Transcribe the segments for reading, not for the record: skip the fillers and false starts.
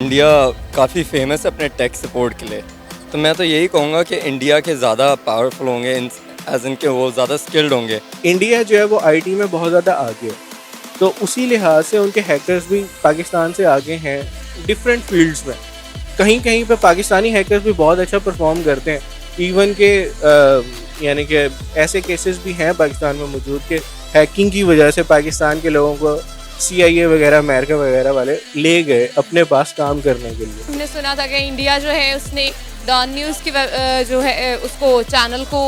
India काफ़ी famous है अपने टेक सपोर्ट के लिए। तो मैं तो यही कहूँगा कि इंडिया के ज़्यादा पावरफुल होंगे एज़ इन के वो ज़्यादा स्किल्ड होंगे। इंडिया जो है वो आईटी में बहुत ज़्यादा आगे है, तो उसी लिहाज से उनके हैकर्स भी पाकिस्तान से आगे हैं डिफरेंट फील्ड्स में। कहीं कहीं पे पाकिस्तानी हैकर्स भी बहुत अच्छा परफॉर्म करते हैं। इवन के यानी कि ऐसे केसेस भी हैं पाकिस्तान में मौजूद कि हैकिंग की वजह से पाकिस्तान के लोगों को CIA वगैरह अमेरिका वगैरह वाले ले गए अपने पास काम करने के लिए। हमने सुना था कि इंडिया जो है उसने डॉन न्यूज़ की जो है उसको चैनल को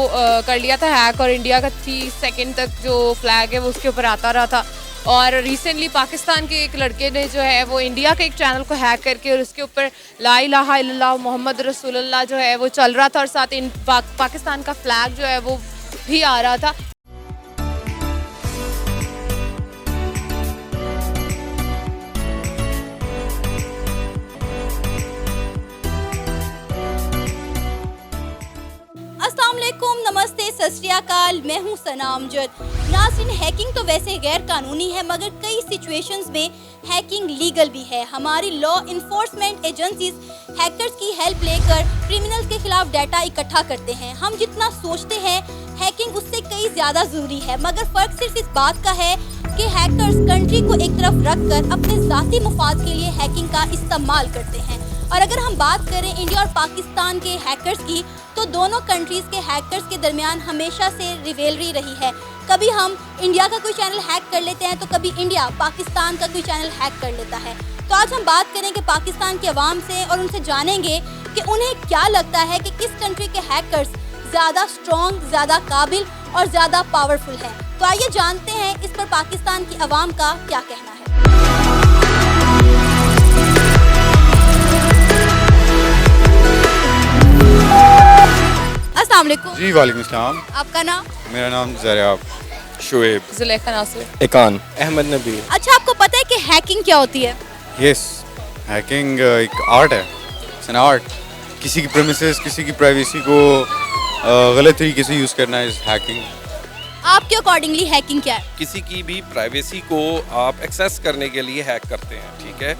कर लिया था हैक, और इंडिया का 30 सेकंड तक जो फ्लैग है वो उसके ऊपर आता रहा था। और रिसेंटली पाकिस्तान के एक लड़के ने जो है वो इंडिया के एक चैनल को हैक करके और उसके ऊपर ला इलाहा इल्लल्लाह मोहम्मद रसूलुल्लाह जो है वो चल रहा था, और साथ पाकिस्तान का फ्लैग जो है वो भी आ रहा था। अस्सलाम वालेकुम, नमस्ते, सत श्री अकाल। मैं हूं सना अमजद। नाज़रीन, हैकिंग तो वैसे गैर कानूनी है, मगर कई सिचुएशंस में हैकिंग लीगल भी है। हमारी लॉ इन्फोर्समेंट एजेंसीज हैकर्स की हेल्प लेकर क्रिमिनल्स के खिलाफ डाटा इकट्ठा करते हैं। हम जितना सोचते हैं हैकिंग उससे कई ज़्यादा ज़रूरी है, मगर फ़र्क सिर्फ इस बात का है कि हैकर्स कंट्री को एक तरफ रख कर अपने ज़ाती मुफाद के लिए हैकिंग का इस्तेमाल करते हैं। और अगर हम बात करें इंडिया और पाकिस्तान के हैकर्स की, तो दोनों कंट्रीज़ के हैकर्स के दरमियान हमेशा से रिवेलरी रही है। कभी हम इंडिया का कोई चैनल हैक कर लेते हैं तो कभी इंडिया पाकिस्तान का कोई चैनल हैक कर लेता है। तो आज हम बात करेंगे पाकिस्तान के अवाम से और उनसे जानेंगे कि उन्हें क्या लगता है कि किस कंट्री के हैकर्स ज़्यादा स्ट्रॉन्ग, ज़्यादा काबिल और ज़्यादा पावरफुल हैं। तो आइए जानते हैं इस पर पाकिस्तान की अवाम का क्या कहना है। अस्सलाम वालेकुम। जी वालेकुम सलाम। आपका नाम? मेरा नाम ज़रिया शुएब। जुलेखा नासिर। एकान अहमद नबी। अच्छा, आपको पता है कि हैकिंग क्या होती है? यस, हैकिंग एक आर्ट है, इट्स एन आर्ट। किसी की प्रेमिसेस, किसी की प्राइवेसी को गलत तरीके से यूज़ करना इज़ हैकिंग। आपके अकॉर्डिंगली हैकिंग क्या है? किसी की भी प्राइवेसी को आप एक्सेस करने के लिए हैक करते हैं, ठीक है।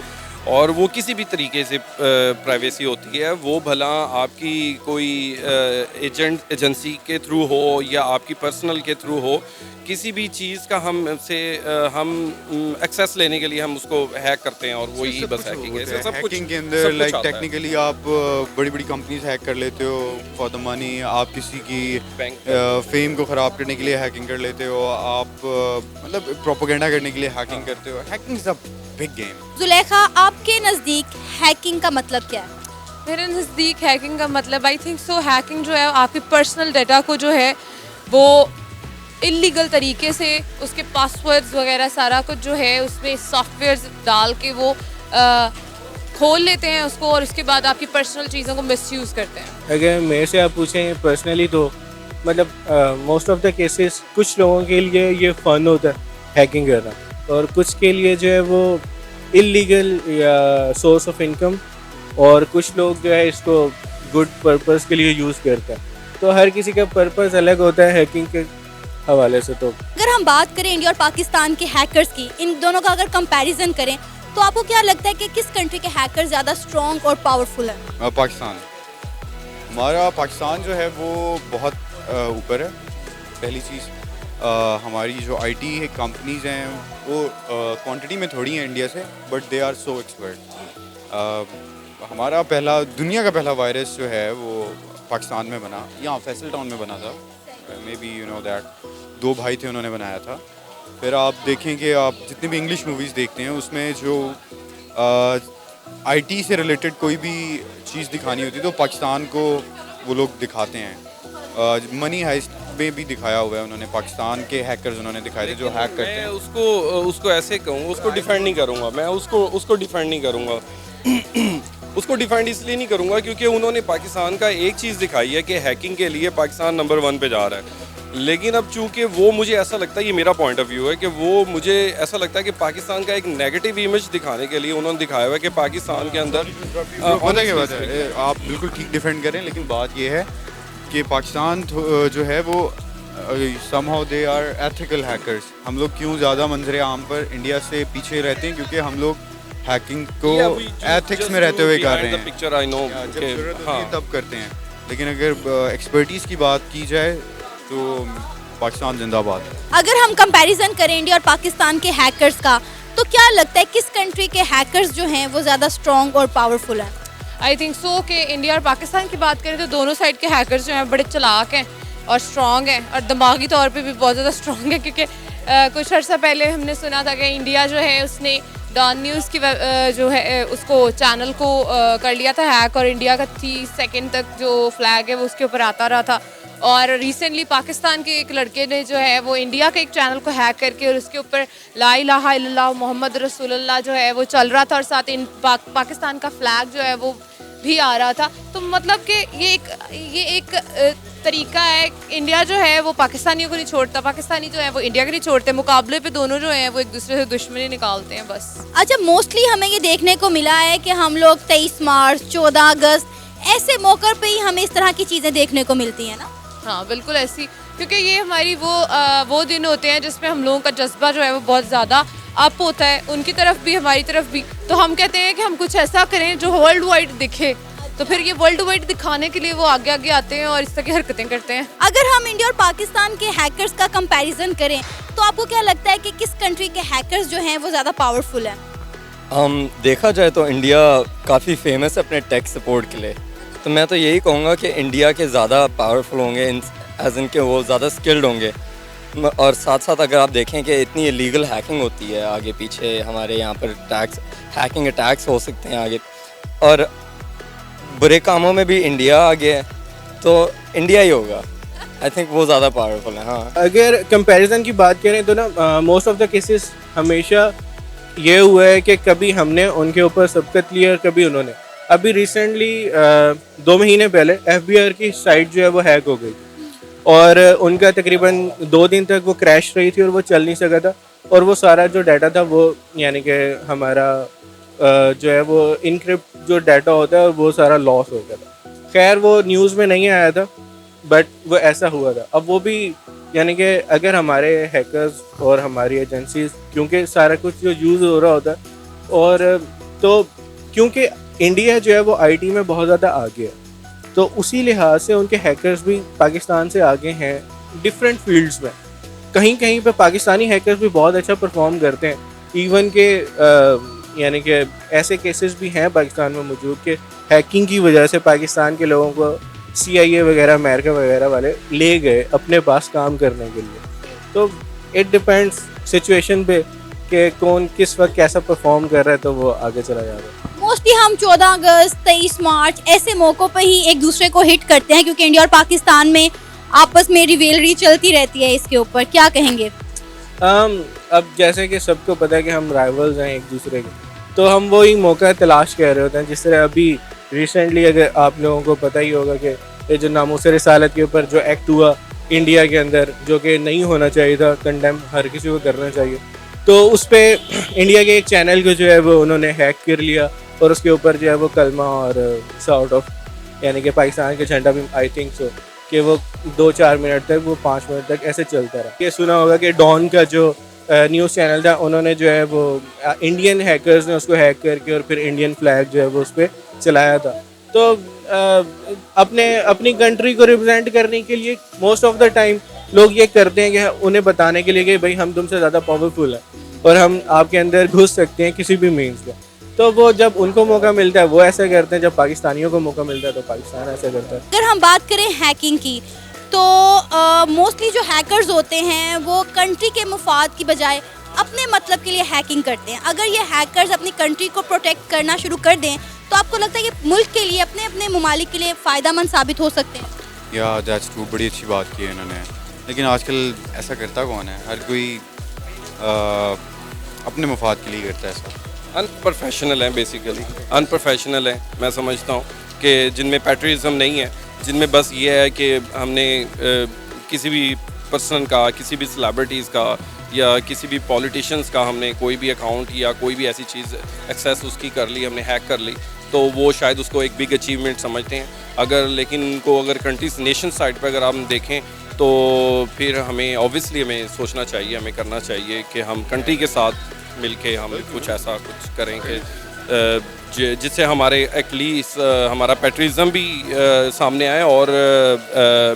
और वो किसी भी तरीके से प्राइवेसी होती है, वो भला आपकी कोई एजेंसी के थ्रू हो या आपकी पर्सनल के थ्रू हो, किसी भी चीज़ का हम एक्सेस लेने के लिए हम उसको हैक करते हैं, और वही बस हैकिंग है। सब कुछ हैकिंग के अंदर लाइक टेक्निकली आप बड़ी बड़ी कंपनीज हैक कर लेते हो फॉर द मनी। आप किसी की फेम को ख़राब करने के लिए हैकिंग कर लेते हो। आप मतलब प्रोपेगेंडा करने के लिए हैकिंग करते हो। Hacking is a big game. Zulekha, आपके नज़दीक हैकिंग का मतलब क्या है? मेरे नज़दीक हैकिंग का मतलब आई थिंक सो हैकिंग जो है आपके पर्सनल डाटा को जो है वो इलीगल तरीके से उसके पासवर्ड्स वगैरह सारा कुछ जो है उसमें सॉफ्टवेयर्स डाल के वो खोल लेते हैं उसको, और उसके बाद आपकी पर्सनल चीज़ों को मिसयूज़ करते हैं। अगर मेरे से आप पूछें पर्सनली तो मतलब मोस्ट ऑफ द केसेस कुछ लोगों के लिए ये फ़न होता है हैकिंग करना, और कुछ के लिए जो है वो इलीगल या सोर्स ऑफ इनकम, और कुछ लोग जो है इसको गुड पर्पस के लिए यूज़ करते हैं। तो हर किसी का पर्पस अलग होता है हैकिंग के हवाले से। तो अगर हम बात करें इंडिया और पाकिस्तान के हैकर्स की, इन दोनों का अगर कंपैरिजन करें, तो आपको क्या लगता है कि किस कंट्री के हैकर ज़्यादा स्ट्रॉन्ग और पावरफुल है? पाकिस्तान। हमारा पाकिस्तान जो है वो बहुत ऊपर है। पहली चीज़, हमारी जो IT कंपनीज हैं वो क्वांटिटी में थोड़ी हैं इंडिया से, but they are so expert. हमारा दुनिया का पहला वायरस जो है वो पाकिस्तान में बना, यहाँ फैसल टाउन में बना था। May be you know that. 2 भाई थे, उन्होंने बनाया था। फिर आप देखें कि आप जितनी भी इंग्लिश मूवीज़ देखते हैं उसमें जो IT से रिलेटेड कोई भी चीज़ दिखानी होती है तो पाकिस्तान को वो लोग दिखाते हैं। मनी हाइस्ट में भी दिखाया हुआ है उन्होंने, पाकिस्तान के हैकर्स उन्होंने दिखाए थे जो हैक करते हैं। मैं उसको ऐसे कहूँ, उसको डिफेंड नहीं करूँगा। मैं उसको डिफेंड नहीं करूँगा। उसको डिफेंड इसलिए नहीं करूँगा क्योंकि उन्होंने पाकिस्तान का एक चीज़ दिखाई है कि हैकिंग के लिए पाकिस्तान नंबर 1 पे जा रहा है। लेकिन अब चूंकि वो, मुझे ऐसा लगता है, ये मेरा पॉइंट ऑफ व्यू है कि वो, मुझे ऐसा लगता है कि पाकिस्तान का एक नेगेटिव इमेज दिखाने के लिए उन्होंने दिखाया हुआ है कि पाकिस्तान के अंदर होता क्या बात है, आप बिल्कुल ठीक डिफेंड करें, लेकिन बात ये है कि पाकिस्तान जो है वो somehow they are ethical hackers। हम लोग क्यों ज़्यादा मंजर आम पर इंडिया से पीछे रहते हैं? क्योंकि हम लोग हैकिंग को एथिक्स में रहते हुए कर रहे हैं। पिक्चर आई नो जब जरूरत होती हाँ है तब करते हैं, लेकिन अगर एक्सपर्टीज़ की बात की जाए तो पाकिस्तान जिंदाबाद। अगर हम कंपैरिजन करें इंडिया और पाकिस्तान के हैकर्स का, तो क्या लगता है किस कंट्री के हैकर्स जो हैं वो ज़्यादा स्ट्रॉन्ग और पावरफुल हैं? आई थिंक सो कि इंडिया और पाकिस्तान की बात करें तो दोनों साइड के हैकर्स जो हैं बड़े चालाक हैं और स्ट्रॉन्ग हैं और दिमागी तौर पे भी बहुत ज़्यादा स्ट्रॉन्ग है, क्योंकि कुछ अर्सा पहले हमने सुना था कि इंडिया जो है उसने डॉन न्यूज़ की जो है उसको चैनल को कर लिया था हैक, और इंडिया का 30 सेकंड तक जो फ्लैग है वो उसके ऊपर आता रहा था। और रिसेंटली पाकिस्तान के एक लड़के ने जो है वो इंडिया के एक चैनल को हैक करके और उसके ऊपर ला इलाहा इल्लल्लाह मोहम्मद रसूलुल्लाह जो है वो चल रहा था, और साथ इन पाकिस्तान का फ्लैग जो है वो भी आ रहा था। तो मतलब कि ये एक तरीका है, इंडिया जो है वो पाकिस्तानियों को नहीं छोड़ता, पाकिस्तानी जो है वो इंडिया को नहीं छोड़ते, मुकाबले पे दोनों जो हैं वो एक दूसरे से दुश्मनी निकालते हैं बस। अच्छा, मोस्टली हमें ये देखने को मिला है कि हम लोग 23 मार्च 14 अगस्त ऐसे मौक़ों पे ही हमें इस तरह की चीज़ें देखने को मिलती हैं ना। हाँ बिल्कुल ऐसी, क्योंकि ये हमारी वो दिन होते हैं जिसमें हम लोगों का जज्बा जो है वो बहुत ज़्यादा अप होता है, उनकी तरफ भी हमारी तरफ भी। तो हम कहते हैं कि हम कुछ ऐसा करें जो वर्ल्ड वाइड दिखे, तो फिर ये वर्ल्ड वाइड दिखाने के लिए वो आगे आगे आते हैं और इस तरह की हरकतें करते हैं। अगर हम इंडिया और पाकिस्तान के हैकर्स का कंपैरिजन करें तो आपको क्या लगता है कि किस कंट्री के हैकर्स जो हैं वो ज़्यादा पावरफुल हैं? देखा जाए तो इंडिया काफ़ी फेमस है अपने टेक सपोर्ट के लिए, तो मैं तो यही कहूँगा कि इंडिया के ज़्यादा पावरफुल होंगे एज इन के वो ज़्यादा स्किल्ड होंगे। और साथ साथ अगर आप देखें कि इतनी इलीगल हैकिंग होती है आगे पीछे, हमारे यहाँ पर हैकिंग अटैक्स हो सकते हैं आगे, और बुरे कामों में भी इंडिया आगे है, तो इंडिया ही होगा। आई थिंक वो ज़्यादा पावरफुल है। हाँ, अगर कंपैरिजन की बात करें तो ना मोस्ट ऑफ द केसेस हमेशा ये हुआ है कि कभी हमने उनके ऊपर सबकत लिया और कभी उन्होंने। अभी रिसेंटली 2 महीने पहले FBI की साइट जो है वो हैक हो गई और उनका तकरीबन 2 दिन तक वो क्रैश रही थी और वो चल नहीं सका था, और वो सारा जो डाटा था वो यानी कि हमारा जो है वो इनक्रिप्ट जो डाटा होता है वो सारा लॉस हो गया था। खैर वो न्यूज़ में नहीं आया था, बट वो ऐसा हुआ था। अब वो भी यानी कि अगर हमारे हैकर्स और हमारी एजेंसीज, क्योंकि सारा कुछ जो यूज़ हो रहा होता है, और तो क्योंकि इंडिया जो है वो IT में बहुत ज़्यादा आगे है, तो उसी लिहाज से उनके हैकर्स भी पाकिस्तान से आगे हैं डिफरेंट फील्ड्स में। कहीं कहीं पे पाकिस्तानी हैकर्स भी बहुत अच्छा परफॉर्म करते हैं, इवन के यानी कि ऐसे केसेस भी हैं पाकिस्तान में मौजूद कि हैकिंग की वजह से पाकिस्तान के लोगों को CIA वगैरह अमेरिका वगैरह वाले ले गए अपने पास काम करने के लिए। तो इट डिपेंड्स सिचुएशन पे कि कौन किस वक्त कैसा परफॉर्म कर रहा है, तो वो आगे चला जा रहा है। मोस्टली हम 14 अगस्त 23 मार्च ऐसे मौक़ों पर ही एक दूसरे को हिट करते हैं, क्योंकि इंडिया और पाकिस्तान में आपस में रिवेलरी चलती रहती है। इसके ऊपर क्या कहेंगे? अब जैसे कि सबको पता है कि हम राइवल्स हैं एक दूसरे के, तो हम वही मौका तलाश कर रहे होते हैं। जिस तरह अभी रिसेंटली अगर आप लोगों को पता ही होगा कि ये जो नामूस रिसालत के ऊपर जो एक्ट हुआ इंडिया के अंदर, जो कि नहीं होना चाहिए था, कंडेम हर किसी को करना चाहिए, तो उस पर इंडिया के एक चैनल को जो है वो उन्होंने हैक कर लिया और उसके ऊपर जो है वो कलमा और सॉर्ट ऑफ यानी कि पाकिस्तान के झंडा भी आई थिंक सो कि वो 2-4 मिनट तक, वो 5 मिनट तक ऐसे चलता रहा। ये सुना होगा कि डॉन का जो न्यूज़ चैनल था, उन्होंने जो है वो इंडियन हैकर्स ने उसको हैक करके और फिर इंडियन फ्लैग जो है वो उस पर चलाया था। तो अपनी कंट्री को रिप्रेजेंट करने के लिए मोस्ट ऑफ द टाइम लोग ये करते हैं कि उन्हें बताने के लिए कि भाई हम तुमसे ज़्यादा पावरफुल हैं और हम आपके अंदर घुस सकते हैं किसी भी मीन्स में। तो वो जब उनको मौका मिलता है वो ऐसा करते हैं, जब पाकिस्तानियों को मौका मिलता है तो पाकिस्तान ऐसा करता है। अगर हम बात करें हैकिंग की, तो मोस्टली जो हैकर्स होते हैं वो कंट्री के मुफाद की बजाय अपने मतलब के लिए हैकिंग करते हैं। अगर ये हैकर्स अपनी कंट्री को प्रोटेक्ट करना शुरू कर दें तो आपको लगता है कि मुल्क के लिए, अपने अपने ममालिक के लिए फ़ायदेमंद साबित हो सकते हैं? या दैट्स ट्रू, बड़ी अच्छी बात की है इन्होंने, लेकिन आजकल ऐसा करता कौन है? हर कोई अपने मफाद के लिए करता है ऐसा। अनप्रोफेशनल है, बेसिकली अनप्रोफेशनल है। मैं समझता हूँ कि जिनमें पैट्रियटिज्म नहीं है, जिनमें बस ये है कि हमने किसी भी पर्सन का, किसी भी सेलिब्रिटीज़ का या किसी भी पॉलिटिशियंस का हमने कोई भी अकाउंट या कोई भी ऐसी चीज़ एक्सेस उसकी कर ली, हमने हैक कर ली, तो वो शायद उसको एक बिग अचीवमेंट समझते हैं। लेकिन उनको अगर कंट्रीज नेशन साइड पर अगर हम देखें तो फिर हमें ऑब्वियसली हमें सोचना चाहिए, हमें करना चाहिए कि हम कंट्री के साथ मिलके हम कुछ ऐसा कुछ करें कि जिससे हमारे एटलीस्ट हमारा पेट्रिज्म भी सामने आए और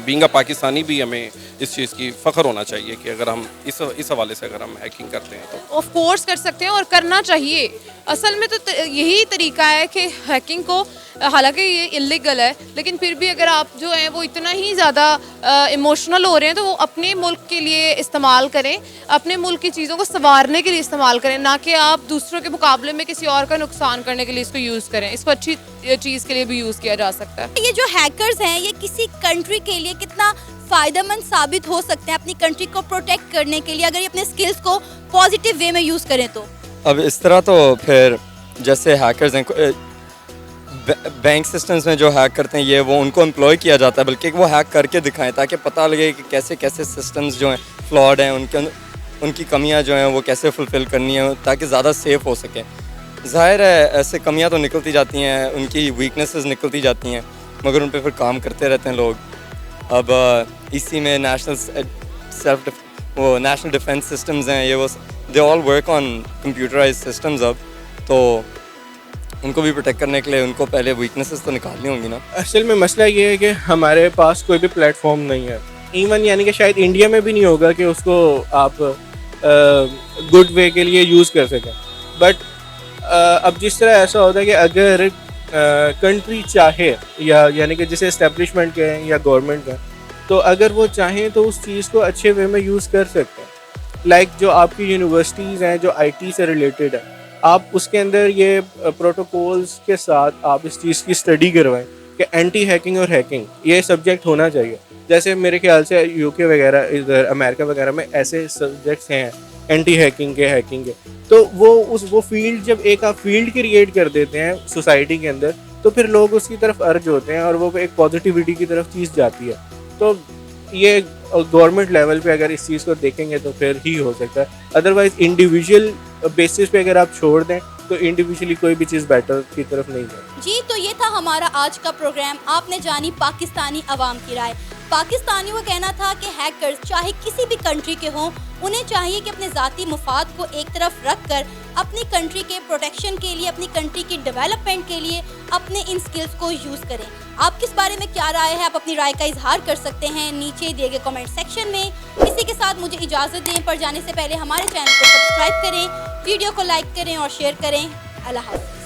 बीइंग अ पाकिस्तानी भी हमें इस चीज़ की फ़ख्र होना चाहिए कि अगर हम इस हवाले से अगर हम हैकिंग करते हैं तो ऑफ कोर्स कर सकते हैं और करना चाहिए। असल में तो यही तरीका है कि हैकिंग को, हालांकि ये इलीगल है, लेकिन फिर भी अगर आप जो हैं वो इतना ही ज़्यादा इमोशनल हो रहे हैं तो वो अपने मुल्क के लिए इस्तेमाल करें, अपने मुल्क की चीज़ों को संवारने के लिए इस्तेमाल करें, ना कि आप दूसरों के मुकाबले में किसी और का नुकसान करने के लिए इसको यूज़ करें। इसको अच्छी चीज़ के लिए भी यूज़ किया जा सकता है। ये जो हैकर्स हैं ये किसी कंट्री के लिए कितना फ़ायदेमंद साबित हो सकते हैं अपनी कंट्री को प्रोटेक्ट करने के लिए, अगर ये अपने स्किल्स को पॉजिटिव वे में यूज़ करें तो? अब इस तरह तो फिर जैसे हैकर्स हैं, बैंक सिस्टम्स में जो हैक करते हैं ये वो उनको एम्प्लॉय किया जाता है, बल्कि वो हैक करके दिखाएं ताकि पता लगे कि कैसे कैसे सिस्टम्स जो हैं फ्लॉड हैं, उनकी कमियां जो हैं वो कैसे फुलफ़िल करनी है ताकि ज़्यादा सेफ़ हो सके। ज़ाहिर है ऐसे कमियां तो निकलती जाती हैं, उनकी वीकनेसेस निकलती जाती हैं, मगर उन पर फिर काम करते रहते हैं लोग। अब इसी में नेशनल डिफेंस सिस्टम्स हैं, ये वो they all work on computerize systems. अब तो उनको भी प्रोटेक्ट करने के लिए उनको पहले वीकनेसेस तो निकालनी होंगी ना। असल में मसला ये है कि हमारे पास कोई भी प्लेटफॉर्म नहीं है, इवन यानी कि शायद इंडिया में भी नहीं होगा कि उसको आप गुड वे के लिए यूज़ कर सकें। बट अब जिस तरह ऐसा होता है कि अगर कंट्री चाहे या यानी कि जैसे इस्टेब्लिशमेंट के हैं या गवर्नमेंट का, तो अगर वो चाहें तो उस चीज़ को अच्छे वे में यूज़ कर सकते हैं। लाइक जो आपकी यूनिवर्सिटीज़ हैं जो आईटी से रिलेटेड है, आप उसके अंदर ये प्रोटोकॉल्स के साथ आप इस चीज़ की स्टडी करवाएं कि एंटी हैकिंग और हैकिंग ये सब्जेक्ट होना चाहिए। जैसे मेरे ख्याल से यूके वगैरह, इधर अमेरिका वगैरह में ऐसे सब्जेक्ट्स हैं एंटी हैकिंग के, हैकिंग के, तो वो फील्ड जब एक आप फील्ड क्रिएट कर देते हैं सोसाइटी के अंदर, तो फिर लोग उसकी तरफ अर्ज होते हैं और वो एक पॉजिटिविटी की तरफ चीज़ जाती है। तो ये गवर्नमेंट लेवल पे अगर इस चीज़ को देखेंगे तो फिर ही हो सकता है, अदरवाइज इंडिविजुअल बेसिस पे अगर आप छोड़ दें तो इंडिविजुअली कोई भी चीज़ बेटर की तरफ नहीं जाए। जी, तो ये था हमारा आज का प्रोग्राम। आपने जानी पाकिस्तानी अवाम की राय। पाकिस्तानियों का कहना था कि हैकर्स चाहे किसी भी कंट्री के हों, उन्हें चाहिए कि अपने ज़ाती मुफाद को एक तरफ रख कर अपनी कंट्री के प्रोटेक्शन के लिए, अपनी कंट्री की डेवलपमेंट के लिए अपने इन स्किल्स को यूज़ करें। आपकी इस बारे में क्या राय है? आप अपनी राय का इजहार कर सकते हैं नीचे दिए गए कमेंट सेक्शन में। इसी के साथ मुझे इजाज़त दें, पर जाने से पहले हमारे चैनल को सब्सक्राइब करें, वीडियो को लाइक करें और शेयर करें। अल्लाह हाफ़िज़।